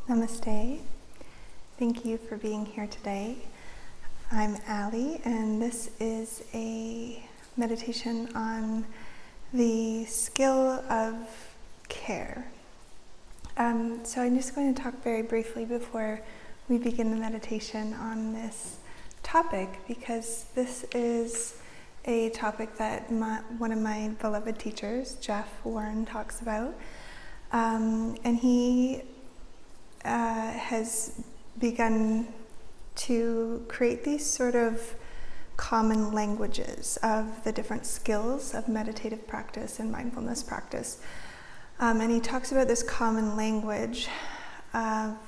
Namaste. Thank you for being here today. I'm Allie, and this is a meditation on the skill of care. So I'm just going to talk very briefly before we begin the meditation on this topic, because this is a topic that one of my beloved teachers, Jeff Warren, talks about. And he has begun to create these sort of common languages of the different skills of meditative practice and mindfulness practice. And he talks about this common language of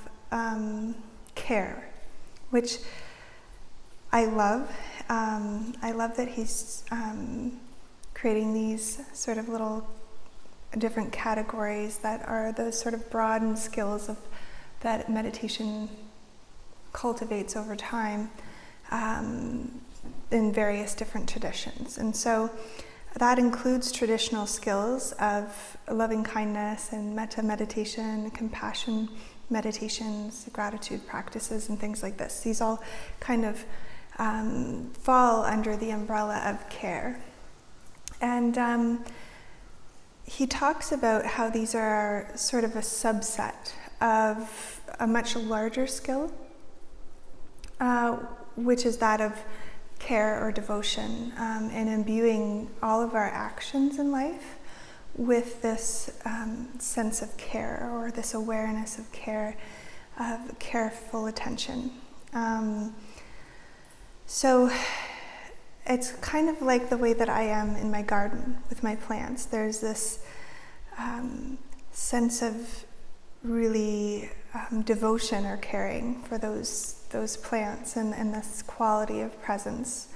care, which I love. I love that he's creating these sort of little different categories that are those sort of broadened skills that meditation cultivates over time in various different traditions. And so that includes traditional skills of loving kindness and metta meditation, compassion meditations, gratitude practices, and things like this. These all kind of fall under the umbrella of care. And he talks about how these are sort of a subset of a much larger skill, which is that of care or devotion, and imbuing all of our actions in life with this sense of care, or this awareness of care, of careful attention. So it's kind of like the way that I am in my garden with my plants. There's this sense of really devotion or caring for those plants, and this quality of presence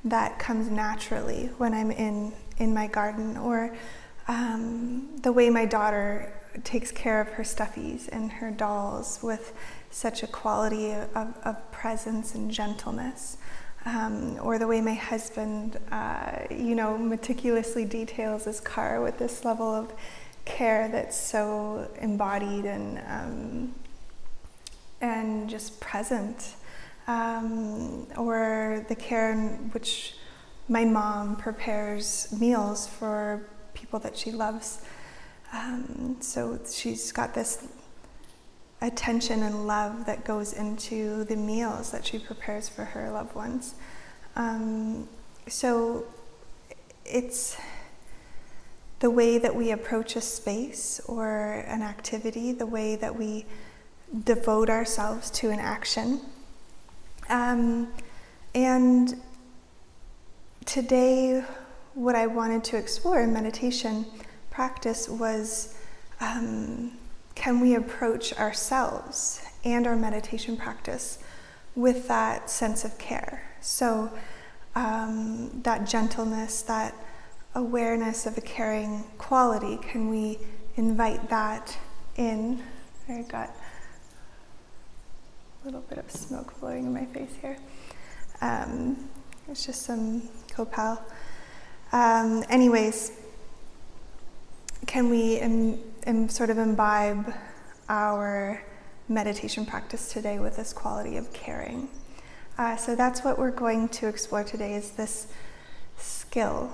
that comes naturally when I'm in my garden, or the way my daughter takes care of her stuffies and her dolls with such a quality of presence and gentleness, or the way my husband meticulously details his car with this level of care that's so embodied and just present, or the care in which my mom prepares meals for people that she loves. So she's got this attention and love that goes into the meals that she prepares for her loved ones. So it's the way that we approach a space or an activity, the way that we devote ourselves to an action. And today, what I wanted to explore in meditation practice was, can we approach ourselves and our meditation practice with that sense of care? So that gentleness, that awareness of a caring quality, can we invite that in? I got a little bit of smoke blowing in my face here. It's just some copal. Anyways, can we sort of imbibe our meditation practice today with this quality of caring? So that's what we're going to explore today, is this skill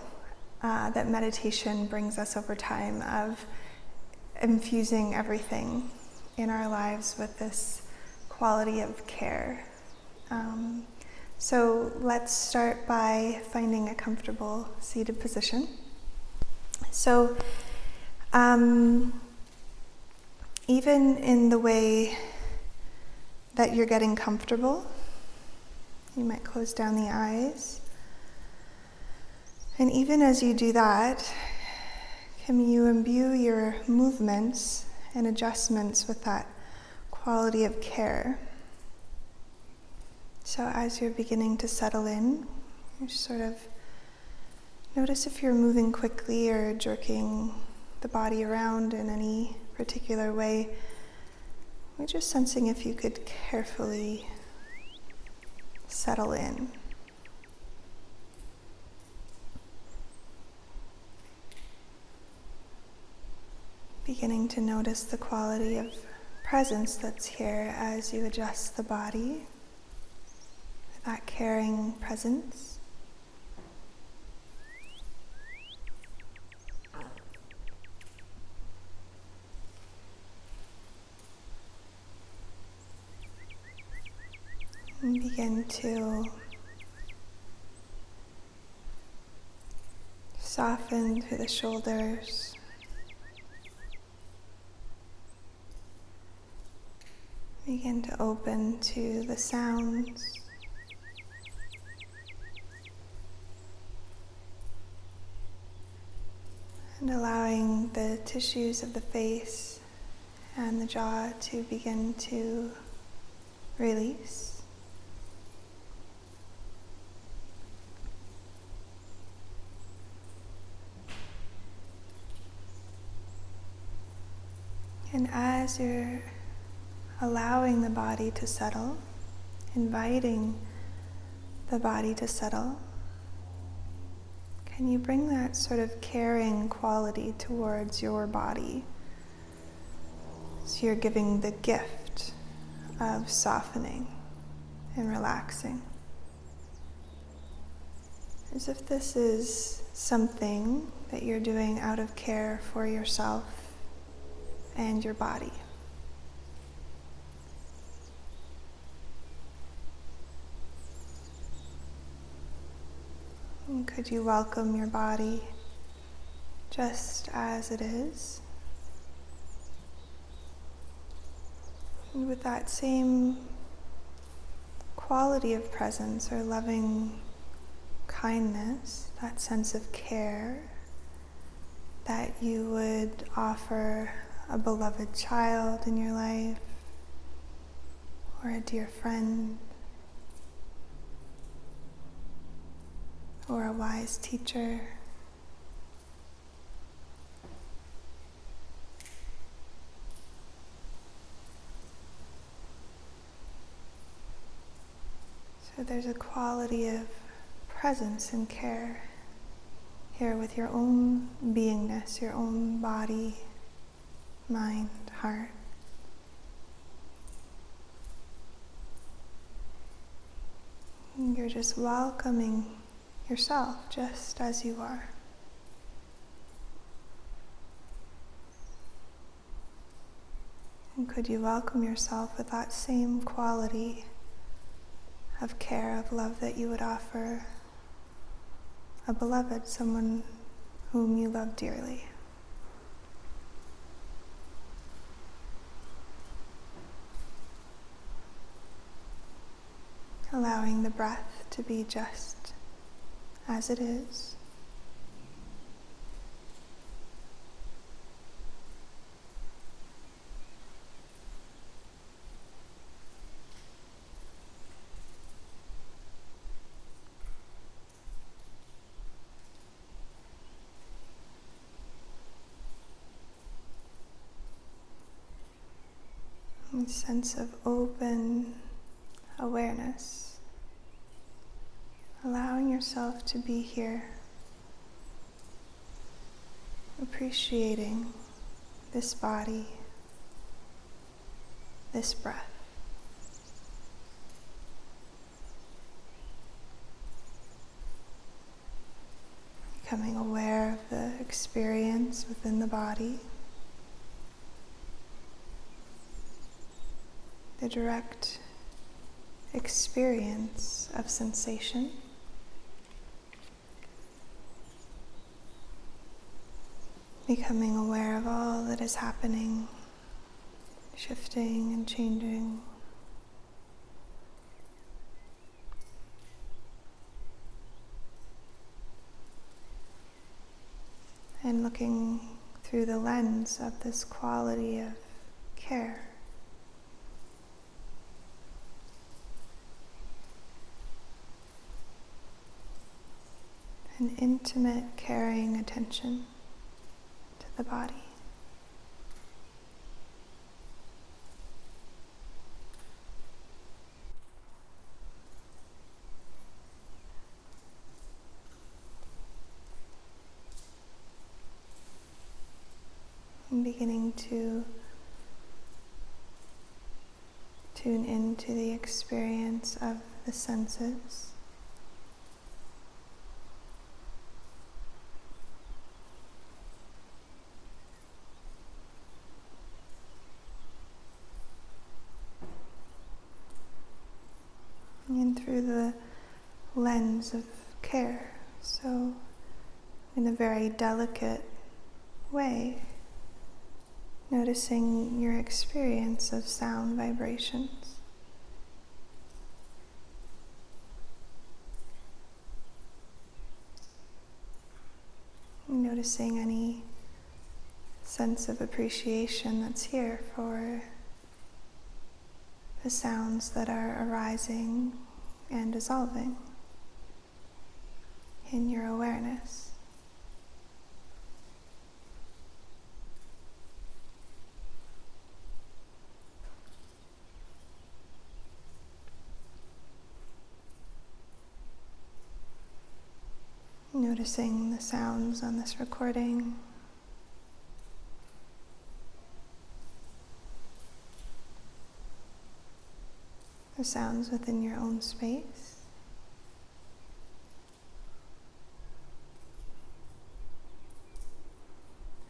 that meditation brings us over time, of infusing everything in our lives with this quality of care. So let's start by finding a comfortable seated position. So even in the way that you're getting comfortable, you might close down the eyes. And even as you do that, can you imbue your movements and adjustments with that quality of care? So as you're beginning to settle in, you sort of notice if you're moving quickly or jerking the body around in any particular way. We're just sensing if you could carefully settle in. Beginning to notice the quality of presence that's here as you adjust the body, that caring presence. And begin to soften through the shoulders. Begin to open to the sounds. And allowing the tissues of the face and the jaw to begin to release. And as you're allowing the body to settle, inviting the body to settle, can you bring that sort of caring quality towards your body? So you're giving the gift of softening and relaxing. As if this is something that you're doing out of care for yourself and your body. And could you welcome your body just as it is? And with that same quality of presence or loving kindness, that sense of care that you would offer a beloved child in your life or a dear friend, or a wise teacher. So there's a quality of presence and care here with your own beingness, your own body, mind, heart. And you're just welcoming yourself just as you are. And could you welcome yourself with that same quality of care, of love that you would offer a beloved, someone whom you love dearly? Allowing the breath to be just as it is. A sense of open awareness, allowing yourself to be here, appreciating this body, this breath. Becoming aware of the experience within the body, the direct experience of sensation. Becoming aware of all that is happening, shifting and changing. And looking through the lens of this quality of care. An intimate, caring attention to the body. And beginning to tune into the experience of the senses. And through the lens of care, so in a very delicate way, noticing your experience of sound vibrations. Noticing any sense of appreciation that's here for the sounds that are arising and dissolving in your awareness. Noticing the sounds on this recording. The sounds within your own space.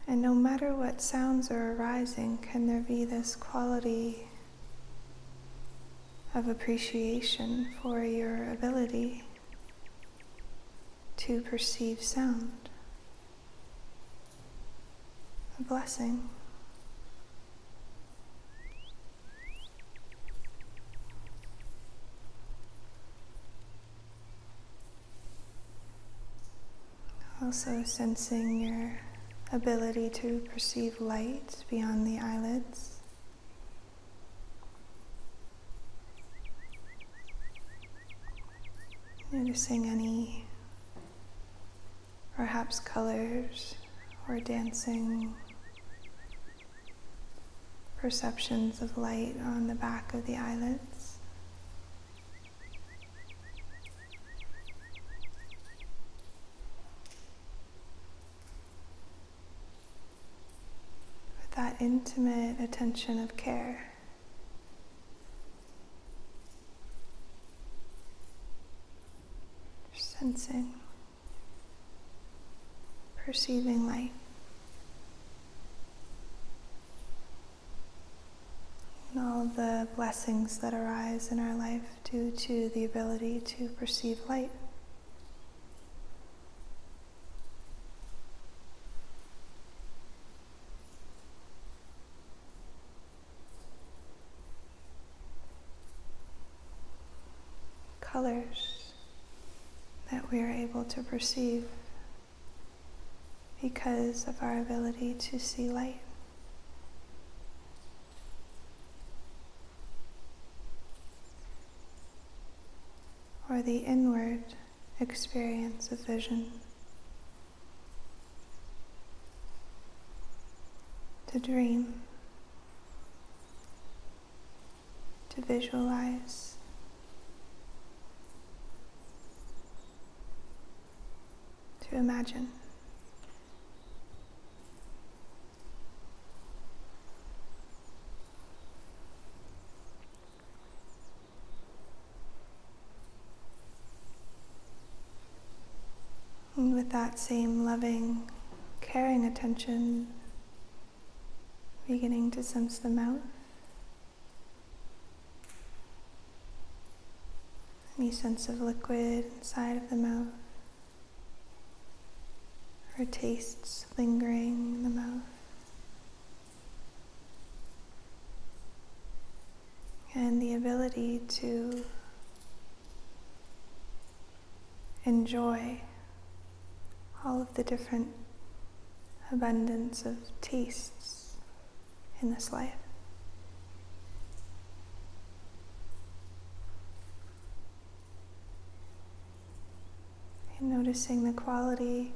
And no matter what sounds are arising, can there be this quality of appreciation for your ability to perceive sound? A blessing. Also sensing your ability to perceive light beyond the eyelids. Noticing any perhaps colors or dancing perceptions of light on the back of the eyelids. With that intimate attention of care. Sensing, perceiving light. And all of the blessings that arise in our life due to the ability to perceive light. Colors that we are able to perceive because of our ability to see light. Or the inward experience of vision. To dream, to visualize, to imagine. And with that same loving, caring attention, beginning to sense the mouth. Any sense of liquid inside of the mouth, or tastes lingering in the mouth. And the ability to enjoy all of the different abundance of tastes in this life. And noticing the quality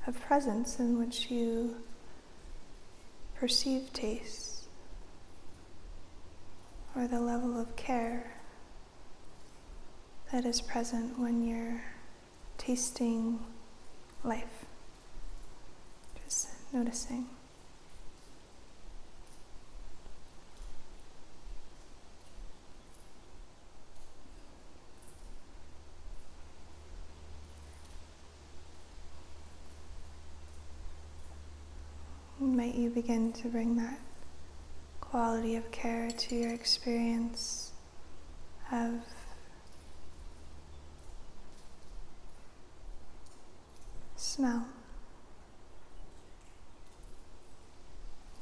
of presence in which you perceive taste, or the level of care that is present when you're tasting life. Just noticing. Might you begin to bring that quality of care to your experience of smell.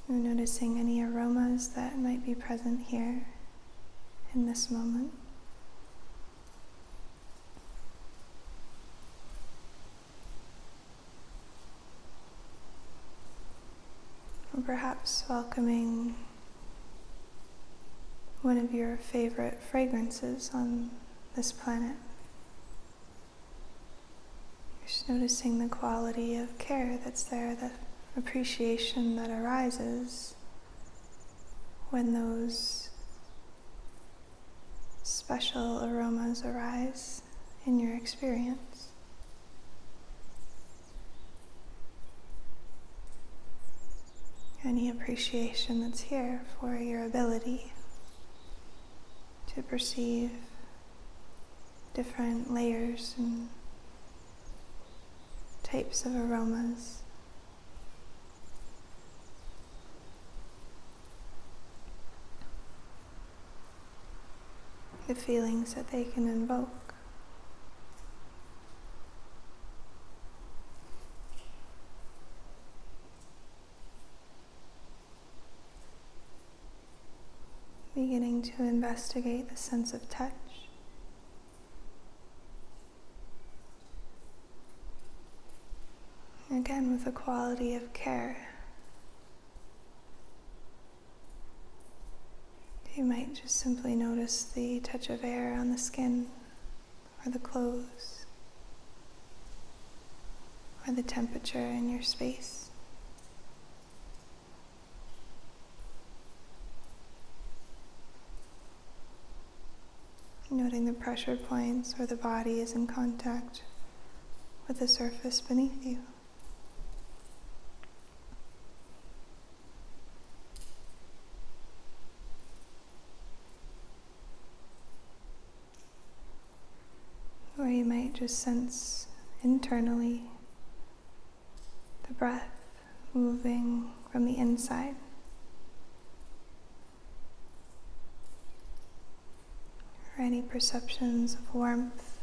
You're noticing any aromas that might be present here in this moment. Or perhaps welcoming one of your favorite fragrances on this planet. You're just noticing the quality of care that's there, the appreciation that arises when those special aromas arise in your experience. Any appreciation that's here for your ability to perceive different layers and types of aromas. The feelings that they can invoke. Beginning to investigate the sense of touch. Again, with a quality of care. You might just simply notice the touch of air on the skin, or the clothes, or the temperature in your space. Noting the pressure points where the body is in contact with the surface beneath you. Or you might just sense internally the breath moving from the inside. Or any perceptions of warmth,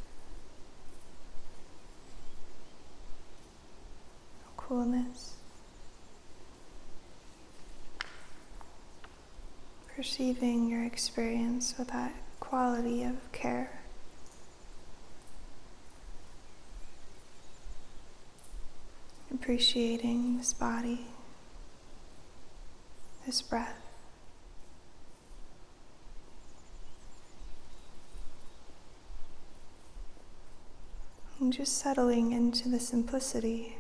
or coolness. Perceiving your experience with that quality of care. Appreciating this body, this breath. And just settling into the simplicity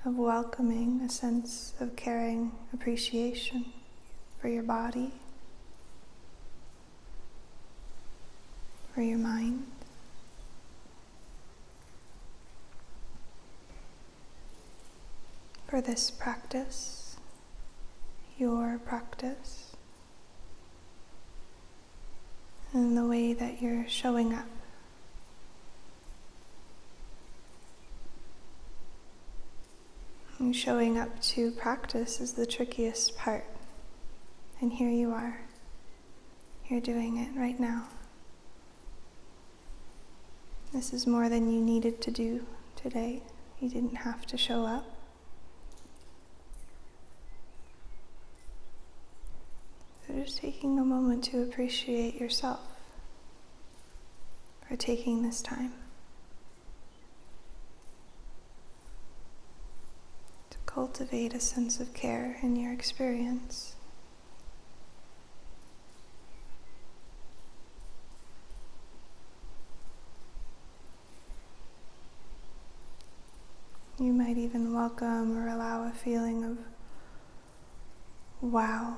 of welcoming a sense of caring appreciation for your body, for your mind. For this practice, your practice, and the way that you're showing up. And showing up to practice is the trickiest part. And here you are. You're doing it right now. This is more than you needed to do today. You didn't have to show up. So just taking a moment to appreciate yourself for taking this time. Cultivate a sense of care in your experience. You might even welcome or allow a feeling of wow.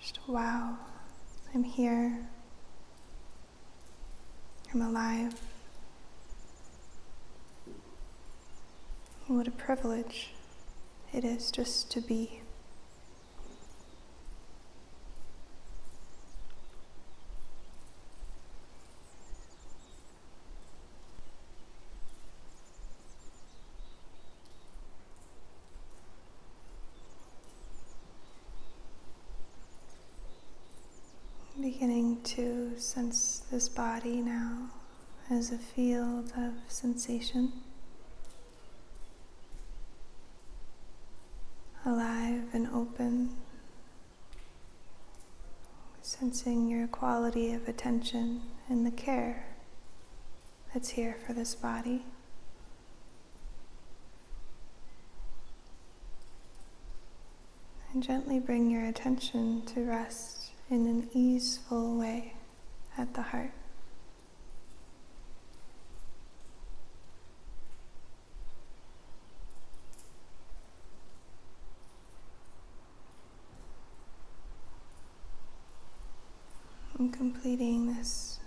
Just wow, I'm here. I'm alive. What a privilege it is just to be. sense this body now as a field of sensation, alive and open, sensing your quality of attention and the care that's here for this body. And gently bring your attention to rest in an easeful way at the heart. And completing this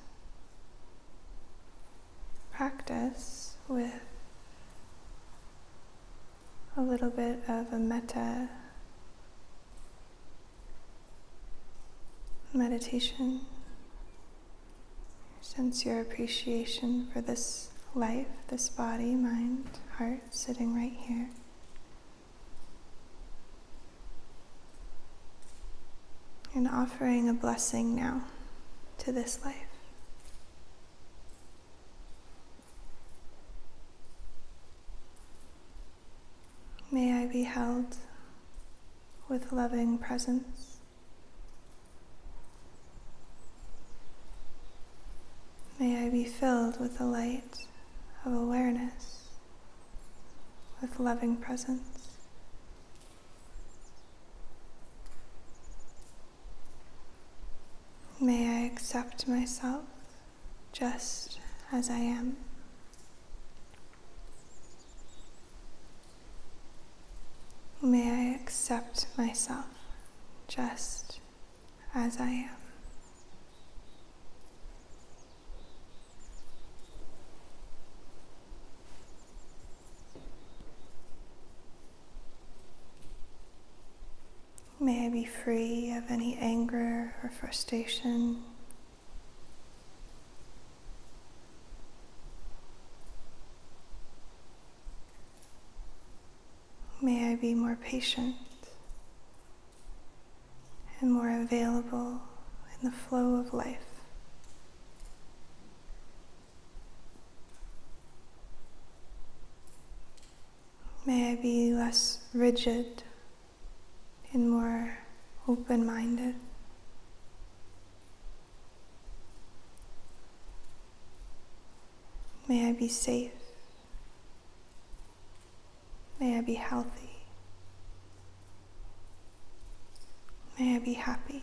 practice with a little bit of a metta meditation. Sense your appreciation for this life, this body, mind, heart sitting right here. And offering a blessing now to this life. May I be held with loving presence. May I be filled with the light of awareness, with loving presence. May I accept myself just as I am. May I accept myself just as I am. May I be free of any anger or frustration. May I be more patient and more available in the flow of life. May I be less rigid and more open-minded. May I be safe. May I be healthy. May I be happy.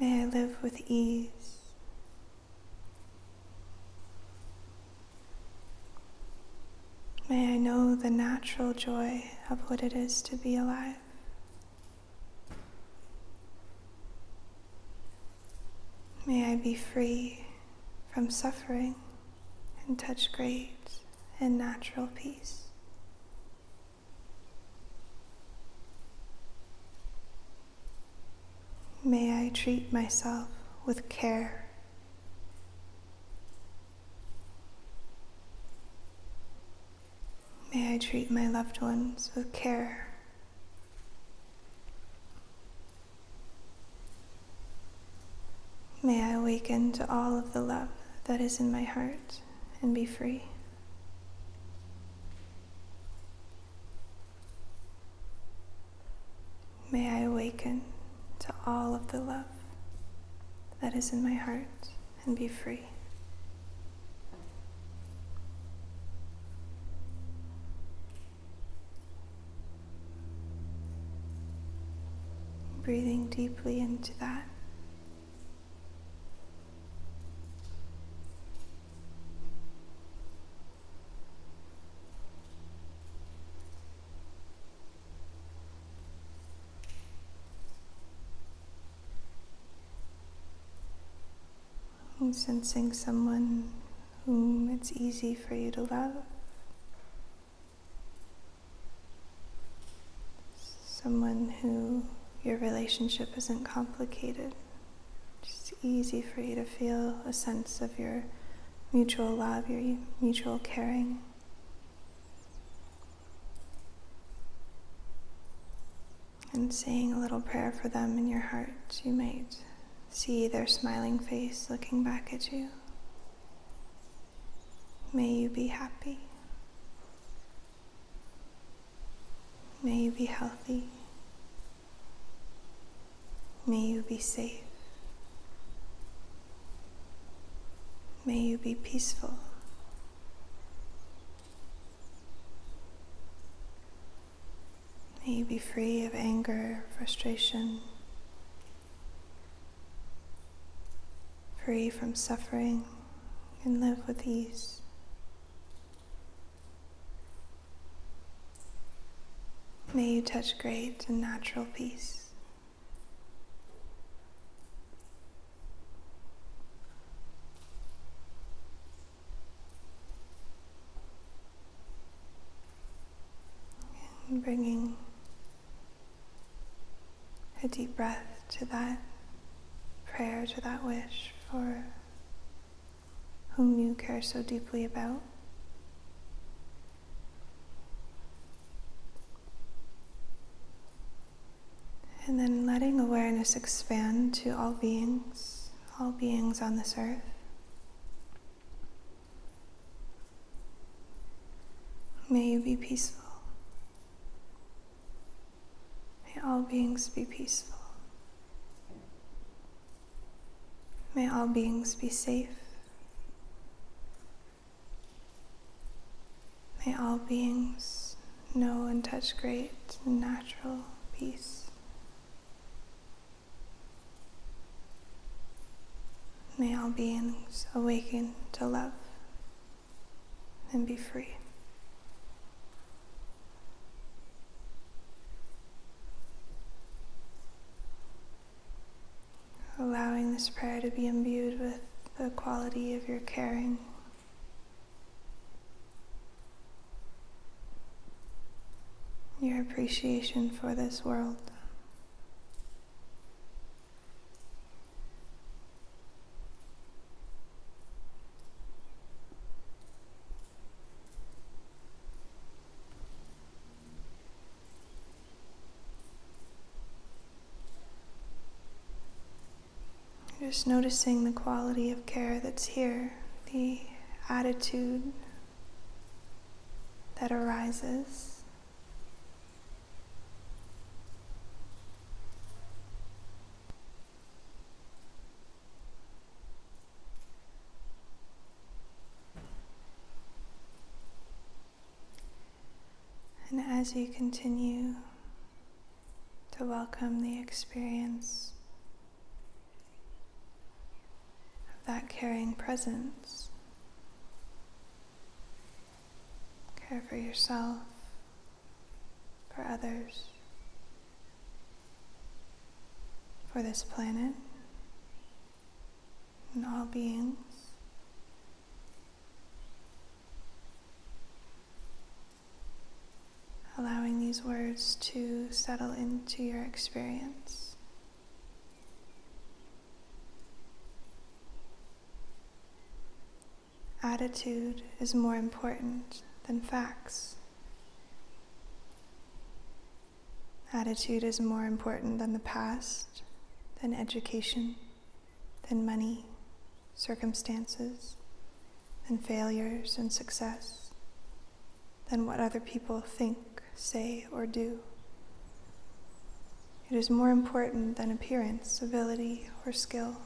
May I live with ease. May I know the natural joy of what it is to be alive. May I be free from suffering and touch great and natural peace. May I treat myself with care. May I treat my loved ones with care. May I awaken to all of the love that is in my heart and be free. May I awaken to all of the love that is in my heart and be free. Breathing deeply into that. And sensing someone whom it's easy for you to love. Someone who your relationship isn't complicated. Just easy for you to feel a sense of your mutual love, your mutual caring. And saying a little prayer for them in your heart. You might see their smiling face looking back at you. May you be happy. May you be healthy. May you be safe. May you be peaceful. May you be free of anger, frustration, free from suffering, and live with ease. May you touch great and natural peace. And bringing a deep breath to that prayer, to that wish for whom you care so deeply about. And then letting awareness expand to all beings on this earth. May you be peaceful. May all beings be peaceful. May all beings be safe. May all beings know and touch great and natural peace. May all beings awaken to love and be free. Allowing this prayer to be imbued with the quality of your caring, your appreciation for this world. Just noticing the quality of care that's here, the attitude that arises. And as you continue to welcome the experience that caring presence, care for yourself, for others, for this planet, and all beings. Allowing these words to settle into your experience. Attitude is more important than facts. Attitude is more important than the past, than education, than money, circumstances, than failures and success, than what other people think, say, or do. It is more important than appearance, ability, or skill.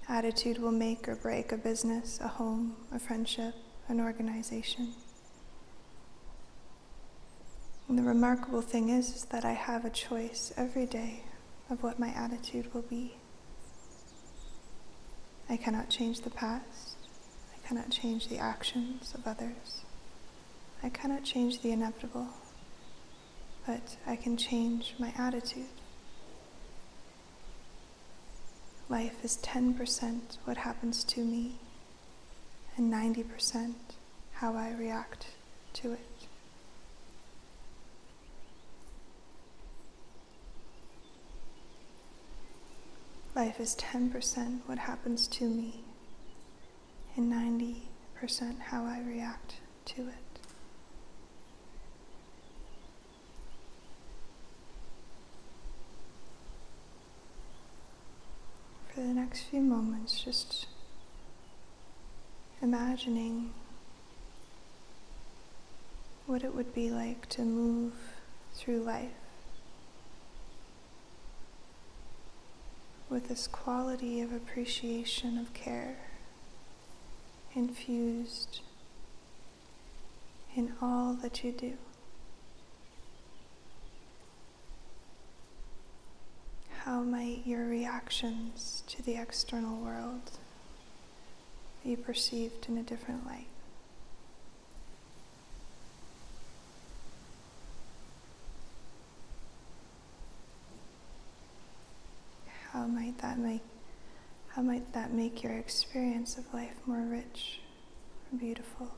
Attitude will make or break a business, a home, a friendship, an organization. And the remarkable thing is that I have a choice every day of what my attitude will be. I cannot change the past. I cannot change the actions of others. I cannot change the inevitable, but I can change my attitude. Life is 10% what happens to me, and 90% how I react to it. Life is 10% what happens to me, and 90% how I react to it. for the next few moments, just imagining what it would be like to move through life with this quality of appreciation, of care, infused in all that you do. How might your reactions to the external world be perceived in a different light? How might that make your experience of life more rich and beautiful?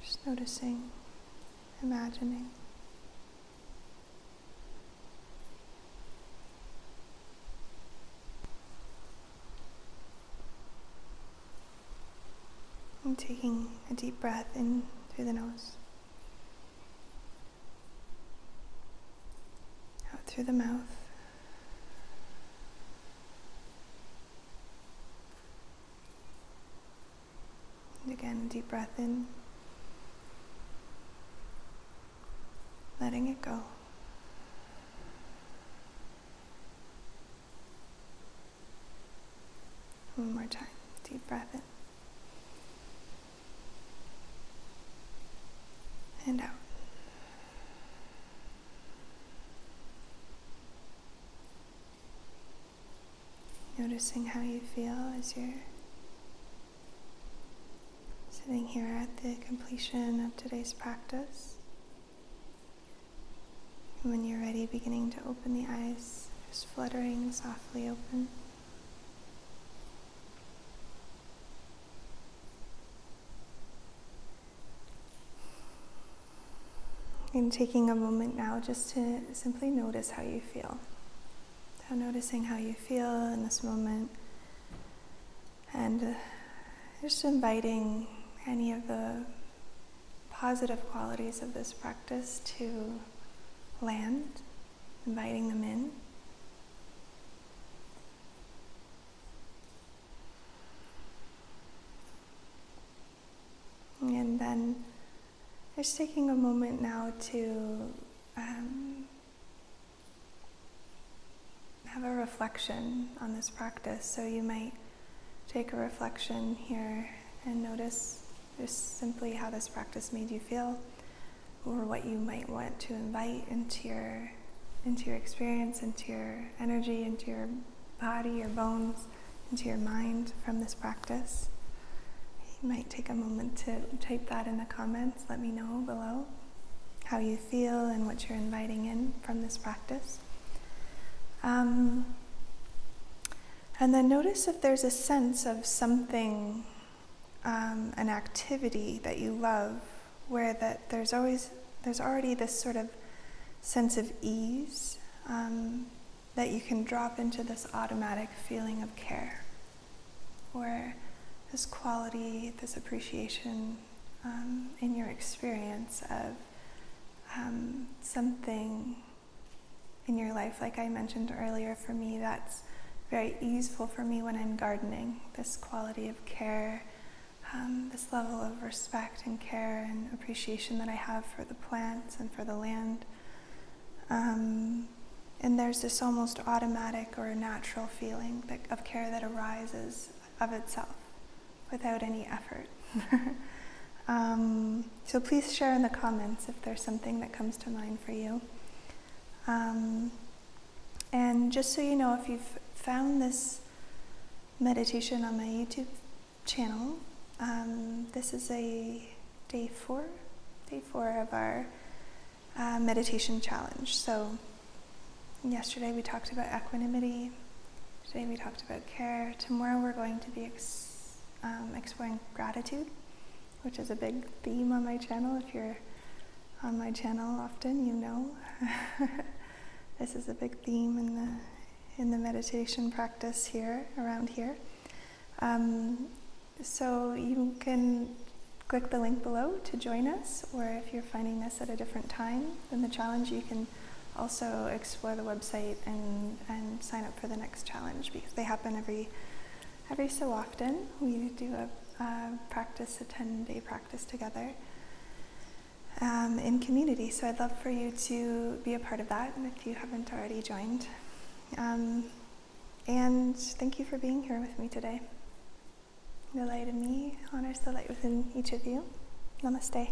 Just noticing, imagining. And taking a deep breath in through the nose, out through the mouth. And again, a deep breath in, letting it go. One more time, deep breath in. And out. Noticing how you feel as you're sitting here at the completion of today's practice. And when you're ready, beginning to open the eyes, just fluttering softly open. And taking a moment now just to simply notice how you feel. So noticing how you feel in this moment, and just inviting any of the positive qualities of this practice to land, inviting them in. And then just taking a moment now to have a reflection on this practice. So you might take a reflection here and notice just simply how this practice made you feel, or what you might want to invite into your experience, into your energy, into your body, your bones, into your mind from this practice. You might take a moment to type that in the comments. Let me know below how you feel and what you're inviting in from this practice. And then notice if there's a sense of something, an activity that you love, where that there's already this sort of sense of ease, that you can drop into this automatic feeling of care, or this quality, this appreciation in your experience of something in your life. Like I mentioned earlier, for me that's very easeful for me when I'm gardening, this quality of care, this level of respect and care and appreciation that I have for the plants and for the land. And there's this almost automatic or natural feeling of care that arises of itself without any effort. So please share in the comments if there's something that comes to mind for you. And just so you know, if you've found this meditation on my YouTube channel, this is day four of our meditation challenge. So yesterday we talked about equanimity, today we talked about care. Tomorrow we're going to be exploring gratitude, which is a big theme on my channel. If you're on my channel often, you know this is a big theme in the meditation practice here, around here. So you can click the link below to join us, or if you're finding this at a different time than the challenge, you can also explore the website and sign up for the next challenge, because they happen every so often. We do a 10-day practice together in community. So I'd love for you to be a part of that, and if you haven't already joined. And thank you for being here with me today. The light in me honors the light within each of you. Namaste.